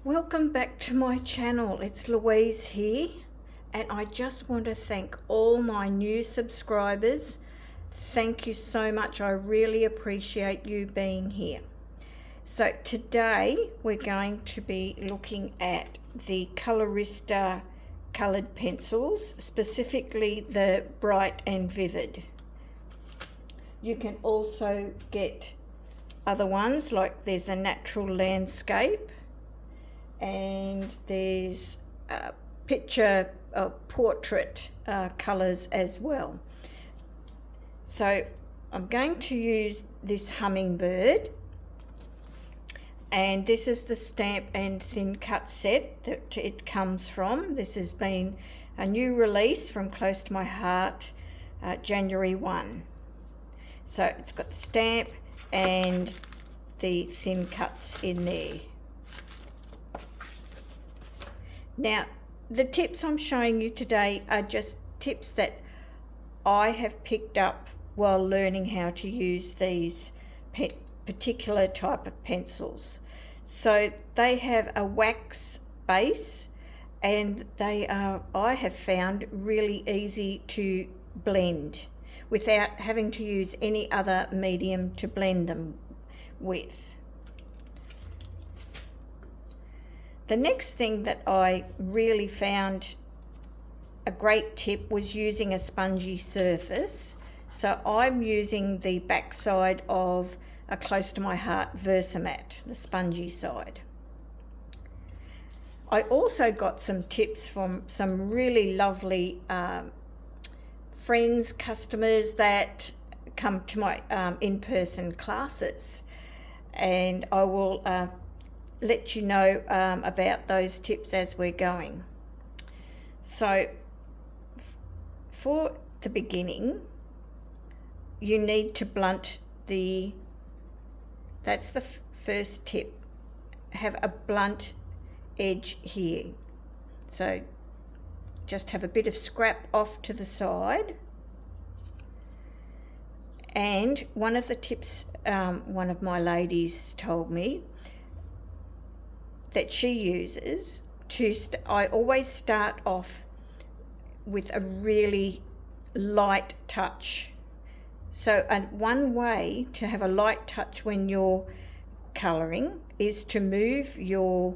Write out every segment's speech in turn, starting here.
Welcome back to my channel. It's Louise here, and I just want to thank all my new subscribers. Thank you so much. I really appreciate you being here. So today we're going to be looking at the Colorista coloured pencils, specifically the Bright and Vivid. You can also get other ones, like there's a Natural Landscape, and there's a picture portrait colours as well. So I'm going to use this Hummingbird, and this is the stamp and thin cut set that it comes from. This has been a new release from Close to My Heart, January 1. So it's got the stamp and the thin cuts in there. Now, the tips I'm showing you today are just tips that I have picked up while learning how to use these particular type of pencils. So they have a wax base, and they are, I have found, really easy to blend without having to use any other medium to blend them with. The next thing that I really found a great tip was using a spongy surface. So I'm using the back side of a Close to My Heart Versamat, the spongy side. I also got some tips from some really lovely friends, customers that come to my in-person classes, and I will let you know about those tips as we're going. So for the beginning, you need to blunt that's the first tip, have a blunt edge here. So just have a bit of scrap off to the side. And one of the tips one of my ladies told me that she uses I always start off with a really light touch. So one way to have a light touch when you're colouring is to move your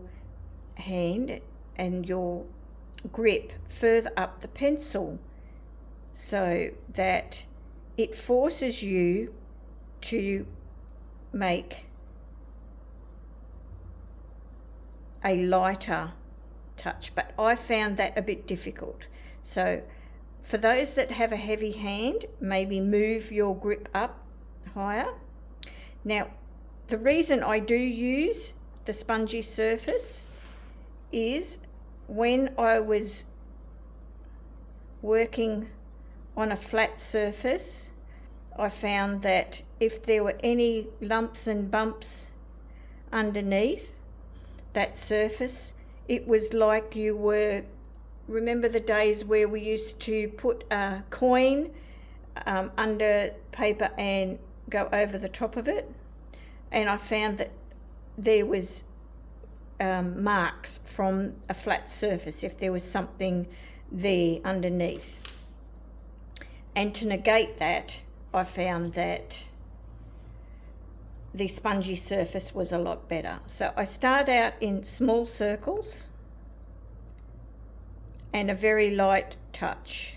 hand and your grip further up the pencil, so that it forces you to make a lighter touch, but I found that a bit difficult. So for those that have a heavy hand, maybe move your grip up higher. Now, the reason I do use the spongy surface is when I was working on a flat surface, I found that if there were any lumps and bumps underneath that surface, it was like you were, remember the days where we used to put a coin under paper and go over the top of it? And I found that there was marks from a flat surface if there was something there underneath. And to negate that, I found that the spongy surface was a lot better. So I start out in small circles and a very light touch.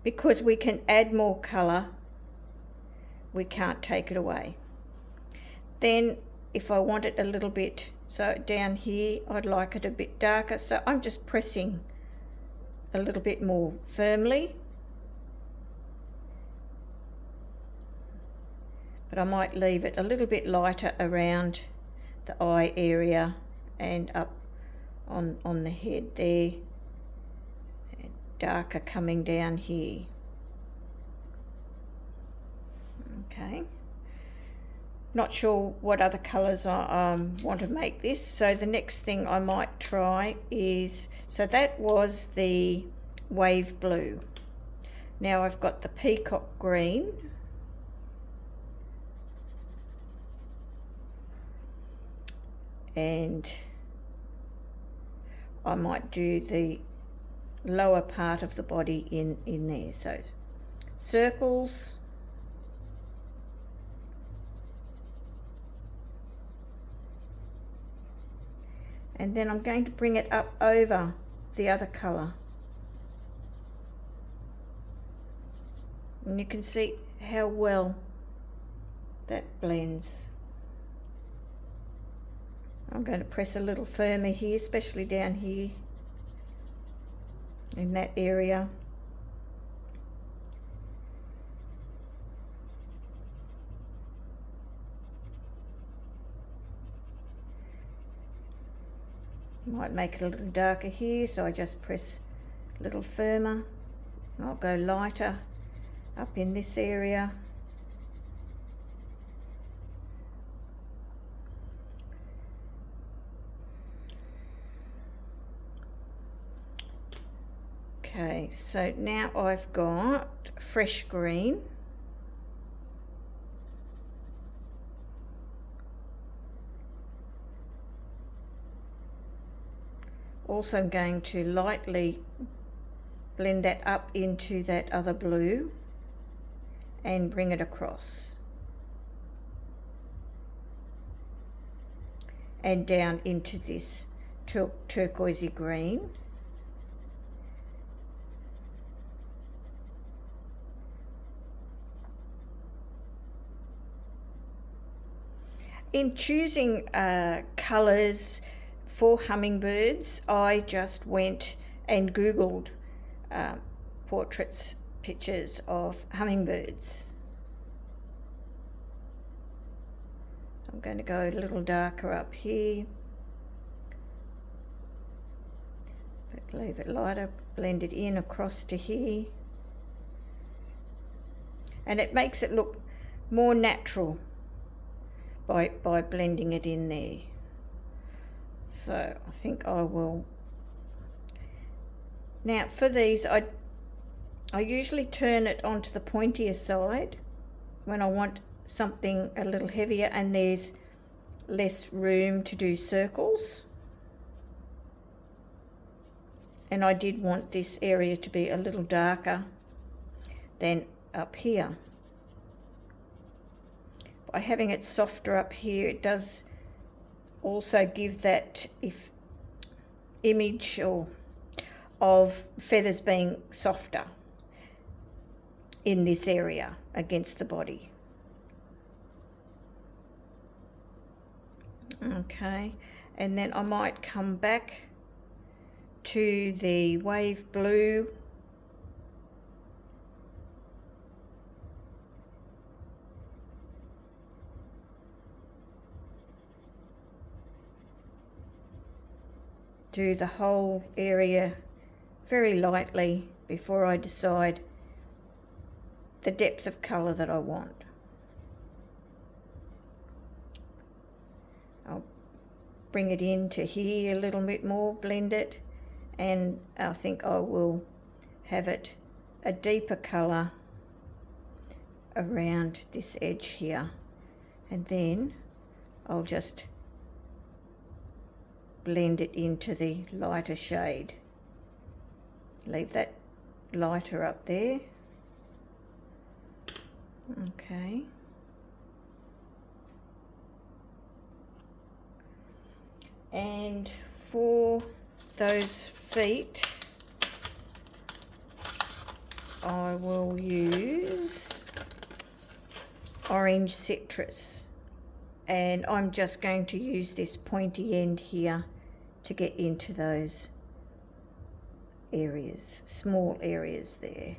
Because we can add more colour, we can't take it away. Then if I want it a little bit, so down here I'd like it a bit darker, so I'm just pressing a little bit more firmly. But I might leave it a little bit lighter around the eye area and up on the head there, and darker coming down here. Okay, not sure what other colours I want to make this. So the next thing I might try is, so that was the Wave Blue. Now I've got the Peacock Green, and I might do the lower part of the body in there. So circles, and then I'm going to bring it up over the other colour, and you can see how well that blends. I'm going to press a little firmer here, especially down here in that area. Might make it a little darker here, so I just press a little firmer. I'll go lighter up in this area. Okay, so now I've got fresh green. Also I'm going to lightly blend that up into that other blue and bring it across and down into this turquoisey green. In choosing colours for hummingbirds, I just went and Googled portraits, pictures of hummingbirds. I'm going to go a little darker up here, but leave it lighter, blend it in across to here, and it makes it look more natural by blending it in there. So I think I will. Now for these, I usually turn it onto the pointier side when I want something a little heavier and there's less room to do circles. And I did want this area to be a little darker than up here. By having it softer up here, it does also give that image of feathers being softer in this area against the body. Okay, and then I might come back to the wave blue . Do the whole area very lightly before I decide the depth of colour that I want. I'll bring it into here a little bit more, blend it, and I think I will have it a deeper colour around this edge here, and then I'll just blend it into the lighter shade. Leave that lighter up there. Okay. And for those feet, I will use orange citrus, and I'm just going to use this pointy end here to get into those areas, small areas there.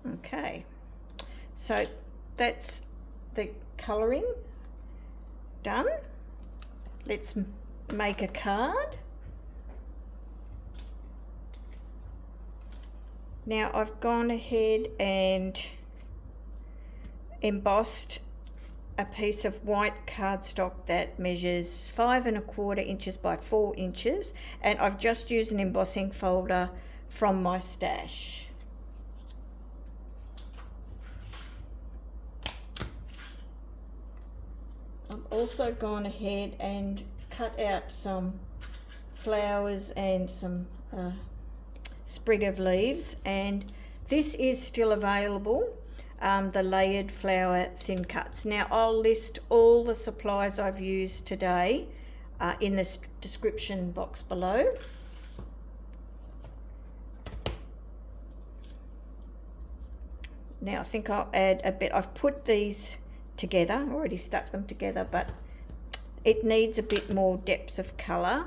Okay, so that's the colouring done. Let's make a card. Now I've gone ahead and embossed a piece of white cardstock that measures 5 1/4 inches by 4 inches, and I've just used an embossing folder from my stash. I've also gone ahead and cut out some flowers and some sprig of leaves, and this is still available, the layered flower thin cuts. Now I'll list all the supplies I've used today in the description box below. Now I think I'll add a bit. I've put these together, already stuck them together, but it needs a bit more depth of colour.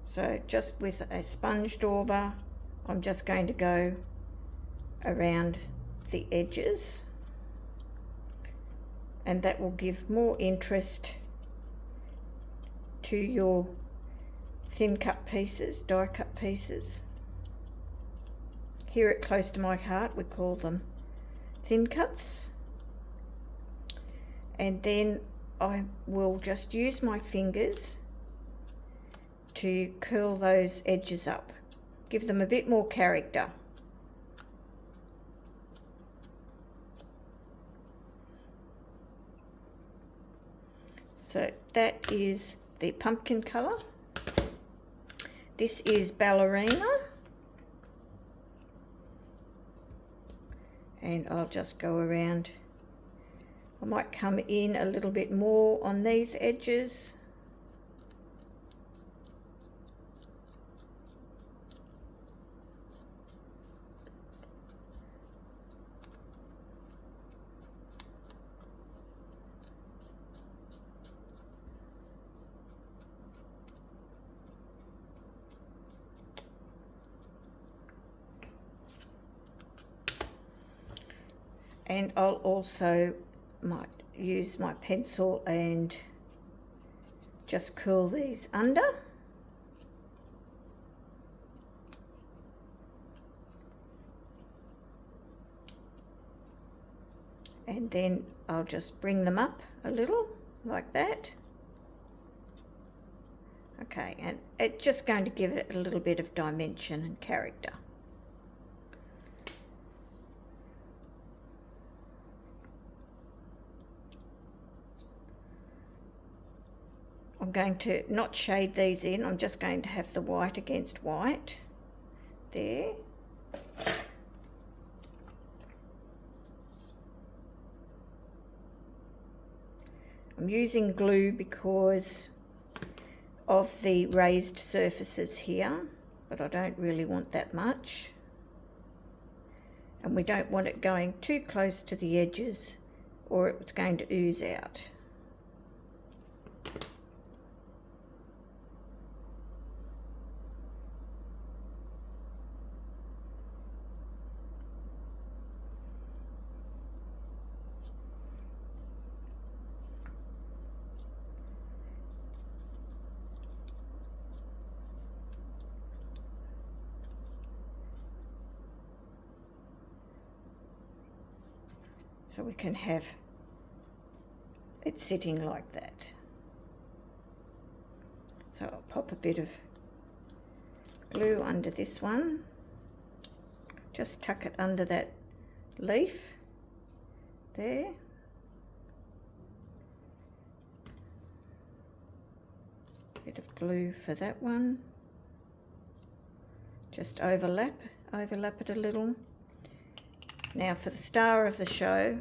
So just with a sponge dauber, I'm just going to go around the edges, and that will give more interest to your thin cut pieces, die cut pieces. Here at Close to My Heart we call them thin cuts. And then I will just use my fingers to curl those edges up, give them a bit more character. So that is the pumpkin colour. This is Ballerina. And I'll just go around. I might come in a little bit more on these edges. And I'll also might use my pencil and just curl these under. And then I'll just bring them up a little like that. Okay, and it's just going to give it a little bit of dimension and character. I'm going to not shade these in, I'm just going to have the white against white there. I'm using glue because of the raised surfaces here, but I don't really want that much. And we don't want it going too close to the edges or it's going to ooze out. So we can have it sitting like that. So I'll pop a bit of glue under this one. Just tuck it under that leaf there. Bit of glue for that one. Just overlap it a little. Now for the star of the show,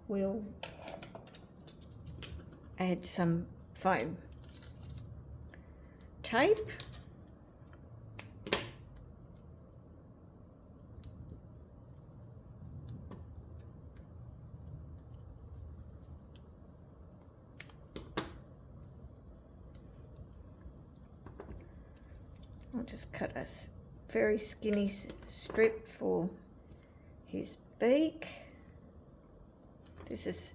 we'll add some foam tape. I'll just cut a very skinny strip for his beak. This is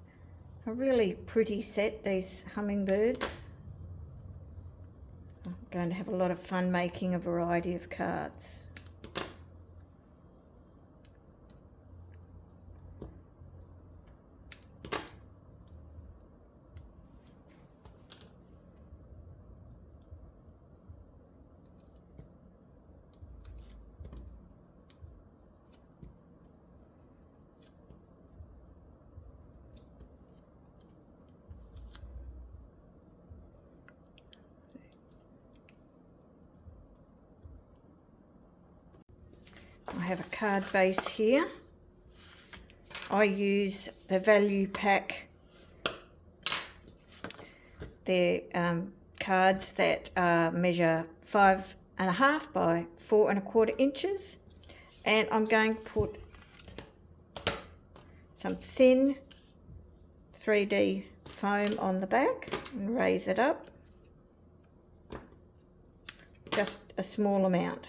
a really pretty set, these hummingbirds. I'm going to have a lot of fun making a variety of cards. I have a card base here. I use the value pack. They're cards that measure 5.5 by 4.25 inches, and I'm going to put some thin 3D foam on the back and raise it up, just a small amount.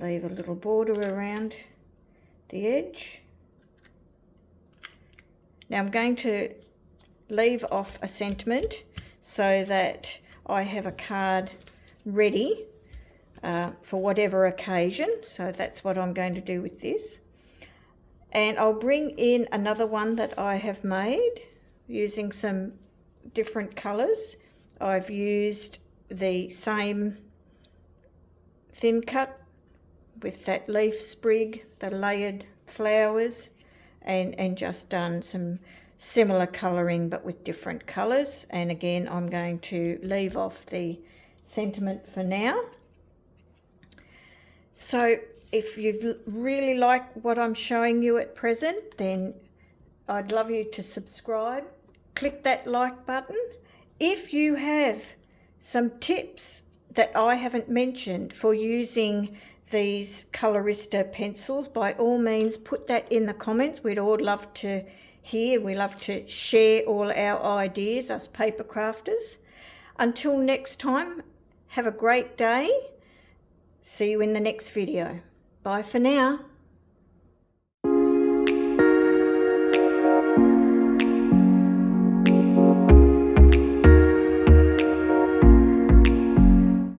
Leave a little border around the edge. Now I'm going to leave off a sentiment so that I have a card ready for whatever occasion. So that's what I'm going to do with this. And I'll bring in another one that I have made using some different colours. I've used the same thin cut with that leaf sprig, the layered flowers, and just done some similar colouring but with different colours. And again, I'm going to leave off the sentiment for now. So if you really like what I'm showing you at present, then I'd love you to subscribe. Click that like button. If you have some tips that I haven't mentioned for using these Colorista pencils, by all means put that in the comments. We'd all love to hear. We love to share all our ideas, us paper crafters. Until next time, have a great day. See you in the next video. Bye for now.